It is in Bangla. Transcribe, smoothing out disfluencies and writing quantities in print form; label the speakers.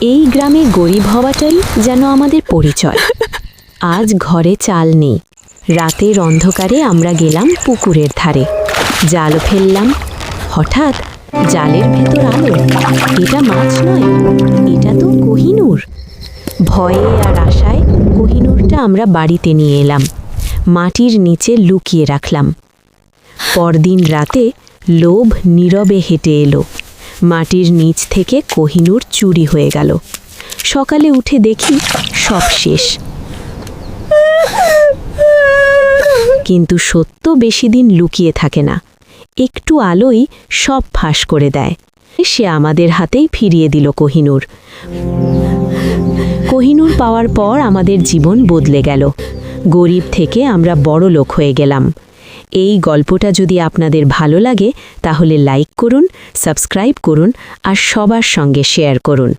Speaker 1: এই গ্রামে গরিব হওয়াটাই যেন আমাদের পরিচয়। আজ ঘরে চাল নেই। রাতের অন্ধকারে আমরা গেলাম পুকুরের ধারে, জাল ফেললাম। হঠাৎ জালের ভেতর আলো। এটা মাছ নয়, এটা তো কোহিনূর। ভয়ে আর আশায় কোহিনূরটা আমরা বাড়িতে নিয়ে এলাম, মাটির নিচে লুকিয়ে রাখলাম। পরদিন রাতে লোভ নীরবে হেঁটে এলো। মাটির নিচ থেকে কোহিনূর চুরি হয়ে গেল। সকালে উঠে দেখি সব শেষ। কিন্তু সত্য বেশি দিন লুকিয়ে থাকে না। একটু আলোই সব ফাঁস করে দেয়। সে আমাদের হাতেই ফিরিয়ে দিল কোহিনূর। কোহিনূর পাওয়ার পর আমাদের জীবন বদলে গেল। গরিব থেকে আমরা বড় লোক হয়ে গেলাম। এই গল্পটা যদি আপনাদের ভালো লাগে তাহলে লাইক করুন, সাবস্ক্রাইব করুন আর সবার সঙ্গে শেয়ার করুন।